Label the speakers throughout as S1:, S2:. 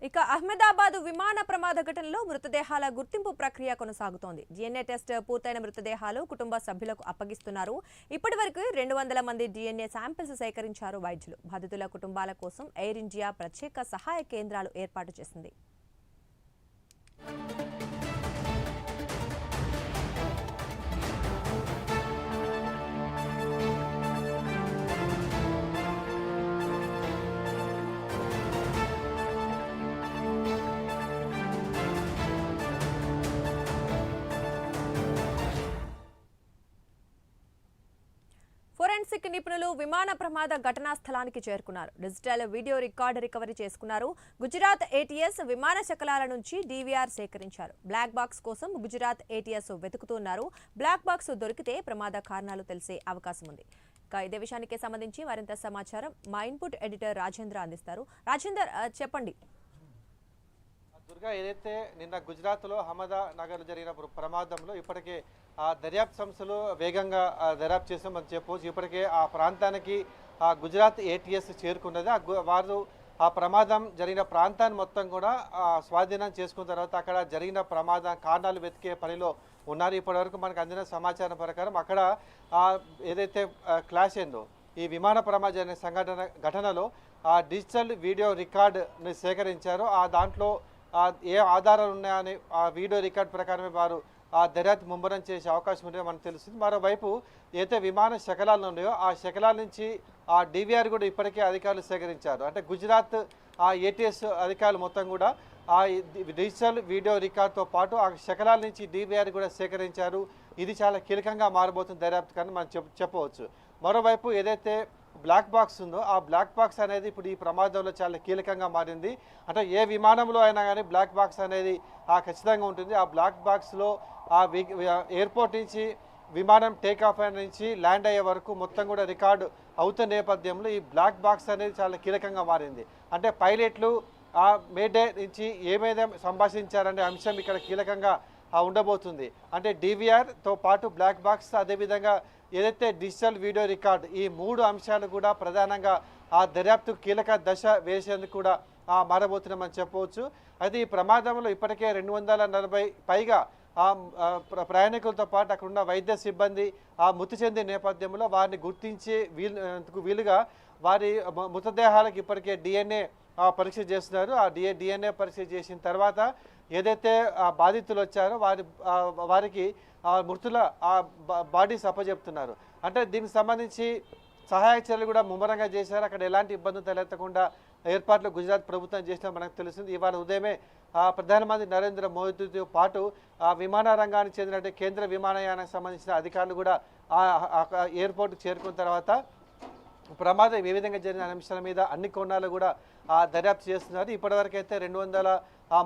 S1: ఇక అహ్మదాబాద్ విమాన ప్రమాద ఘటనలో మృతదేహాల గుర్తింపు ప్రక్రియ కొనసాగుతోంది. DNA టెస్ట్ పూర్తయిన మృతదేహాలు కుటుంబ సభ్యులకు అప్పగిస్తున్నారు. ఇప్పటివరకు 200 మంది DNA శాంపిల్స్ సేకరించారు వైద్యులు. బాధితుల కుటుంబాల కోసం ఎయిర్ ఇండియా ప్రత్యేక సహాయ కేంద్రాలు ఏర్పాటు చేసింది. ఫోరెన్సిక్ నిపుణులు విమాన ప్రమాద ఘటనా స్థలానికి చేరుకున్నారు. డిజిటల్ వీడియో రికార్డు రికవరీ చేసుకున్నారు. గుజరాత్ ఏటీఎస్ విమాన శకలాల నుంచి DVR సేకరించారు. బ్లాక్ బాక్స్ కోసం గుజరాత్ ఏటీఎస్ వెతుకుతున్నారు. బ్లాక్ బాక్స్ దొరికితే ప్రమాద కారణాలు తెలిసే అవకాశం ఉంది. ఇక ఇదే విషయానికి సంబంధించి మరింత సమాచారం మా ఇన్పుట్ ఎడిటర్ రాజేంద్ర అందిస్తారు. రాజేందర్, చెప్పండి.
S2: దుర్గా, ఏదైతే నిన్న గుజరాత్లో అహ్మదానగర్ జరిగిన ప్రమాదంలో ఇప్పటికే దర్యాప్తు సంస్థలు వేగంగా దర్యాప్తు చేసామని చెప్పవచ్చు. ఇప్పటికే ఆ ప్రాంతానికి గుజరాత్ ఏటీఎస్ చేరుకున్నది. వారు ఆ ప్రమాదం జరిగిన ప్రాంతాన్ని మొత్తం కూడా స్వాధీనం చేసుకున్న తర్వాత అక్కడ జరిగిన ప్రమాద కారణాలు వెతికే పనిలో ఉన్నారు. ఇప్పటివరకు మనకు అందిన సమాచారం ప్రకారం అక్కడ ఏదైతే క్లాష్ అయిందో ఈ విమాన ప్రమాదం జరిగిన ఘటనలో డిజిటల్ వీడియో రికార్డుని సేకరించారు. దాంట్లో ఏ ఆధారాలు ఉన్నాయని ఆ వీడియో రికార్డ్ ప్రకారమే వారు దర్యాప్తు ముమ్మరం చేసే అవకాశం ఉంటే మనకు తెలుస్తుంది. మరోవైపు ఏదైతే విమాన శకలాలు ఉన్నాయో ఆ శకలాల నుంచి DVR కూడా ఇప్పటికే అధికారులు సేకరించారు. అంటే గుజరాత్ ఏటీఎస్ అధికారులు మొత్తం కూడా డిజిటల్ వీడియో రికార్డ్తో పాటు ఆ శకలాల నుంచి DVR కూడా సేకరించారు. ఇది చాలా కీలకంగా మారబోతుంది దర్యాప్తు కానీ మనం చెప్పవచ్చు. మరోవైపు ఏదైతే బ్లాక్ బాక్స్ ఉందో ఆ బ్లాక్ బాక్స్ అనేది ఇప్పుడు ఈ ప్రమాదంలో చాలా కీలకంగా మారింది. అంటే ఏ విమానంలో అయినా కానీ బ్లాక్ బాక్స్ అనేది ఖచ్చితంగా ఉంటుంది. ఆ బ్లాక్ బాక్స్లో ఎయిర్పోర్ట్ నుంచి విమానం టేక్ ఆఫ్ నుంచి ల్యాండ్ అయ్యే వరకు మొత్తం కూడా రికార్డు అవుతున్న నేపథ్యంలో ఈ బ్లాక్ బాక్స్ అనేది చాలా కీలకంగా మారింది. అంటే పైలట్లు మేడే నుంచి ఏమైనా సంభాషించారనే అంశం ఇక్కడ కీలకంగా ఉండబోతుంది. అంటే DVRతో పాటు బ్లాక్ బాక్స్, అదేవిధంగా ఏదైతే డిజిటల్ వీడియో రికార్డు, ఈ 3 అంశాలు కూడా ప్రధానంగా దర్యాప్తు కీలక దశ వేసేందుకు కూడా మారబోతున్నామని చెప్పవచ్చు. అయితే ఈ ప్రమాదంలో ఇప్పటికే 240 పైగా ప్రయాణికులతో పాటు అక్కడ ఉన్న వైద్య సిబ్బంది మృతి చెందిన నేపథ్యంలో వారిని గుర్తించి వీలుగా వారి మృతదేహాలకు ఇప్పటికే DNA పరీక్ష చేస్తున్నారు. DNA పరీక్ష చేసిన తర్వాత ఏదైతే బాధితులు వచ్చారో వారికి మృతుల బాడీస్ అప్పచెప్తున్నారు. అంటే దీనికి సంబంధించి సహాయక చర్యలు కూడా ముమ్మరంగా చేశారు. అక్కడ ఎలాంటి ఇబ్బందులు తలెత్తకుండా ఏర్పాట్లు గుజరాత్ ప్రభుత్వం చేసినా మనకు తెలుస్తుంది. ఇవాళ ఉదయమే ప్రధానమంత్రి నరేంద్ర మోదీతో పాటు విమాన రంగానికి చెందిన కేంద్ర విమానయానానికి సంబంధించిన అధికారులు కూడా ఎయిర్పోర్ట్కి చేరుకున్న తర్వాత ప్రమాదం ఏ విధంగా జరిగిన అంశాల మీద అన్ని కోణాలు కూడా దర్యాప్తు చేస్తున్నారు. ఇప్పటివరకు అయితే 200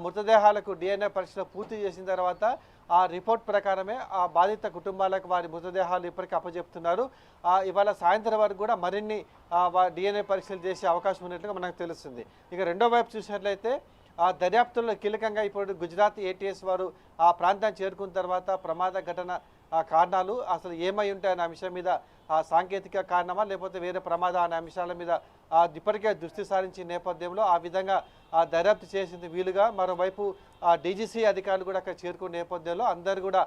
S2: మృతదేహాలకు DNA పరీక్షలు పూర్తి చేసిన తర్వాత ఆ రిపోర్ట్ ప్రకారమే ఆ బాధిత కుటుంబాలకు వారి మృతదేహాలు ఇప్పటికీ అప్పచెప్తున్నారు. ఇవాళ సాయంత్రం వరకు కూడా మరిన్ని DNA పరీక్షలు చేసే అవకాశం ఉన్నట్లుగా మనకు తెలుస్తుంది. ఇక రెండో వైపు చూసినట్లయితే దర్యాప్తుల్లో కీలకంగా ఇప్పుడు గుజరాత్ ఏటీఎస్ వారు ఆ ప్రాంతాన్ని చేరుకున్న తర్వాత ప్రమాద ఘటన కారణాలు అసలు ఏమై ఉంటాయనే అంశం మీద సాంకేతిక కారణమా లేకపోతే వేరే ప్రమాద అనే అంశాల మీద ఇప్పటికే దృష్టి సారించిన నేపథ్యంలో ఆ విధంగా దర్యాప్తు చేసింది వీలుగా మరోవైపు DGC అధికారులు కూడా అక్కడ చేరుకున్న నేపథ్యంలో అందరూ కూడా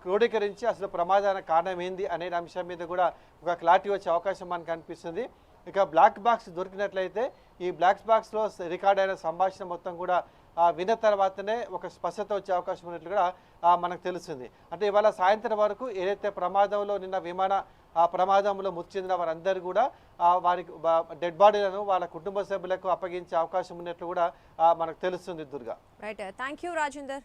S2: క్రోడీకరించి అసలు ప్రమాదానికి కారణం ఏంది అనే అంశం మీద కూడా ఒక క్లారిటీ వచ్చే అవకాశం మనకు కనిపిస్తుంది. ఇక బ్లాక్ బాక్స్ దొరికినట్లయితే ఈ బ్లాక్ బాక్స్లో రికార్డ్ అయిన సంభాషణ మొత్తం కూడా విన్న తర్వాతనే ఒక స్పష్టత వచ్చే అవకాశం ఉన్నట్లు కూడా మనకు తెలుస్తుంది. అంటే ఇవాళ సాయంత్రం వరకు ఏదైతే ప్రమాదంలో నిన్న విమాన ప్రమాదంలో మృతి చెందిన వారందరూ కూడా వారికి డెడ్ బాడీలను వాళ్ళ కుటుంబ సభ్యులకు అప్పగించే అవకాశం ఉన్నట్లు కూడా మనకు తెలుస్తుంది. Durga,
S1: right, thank you Rajender.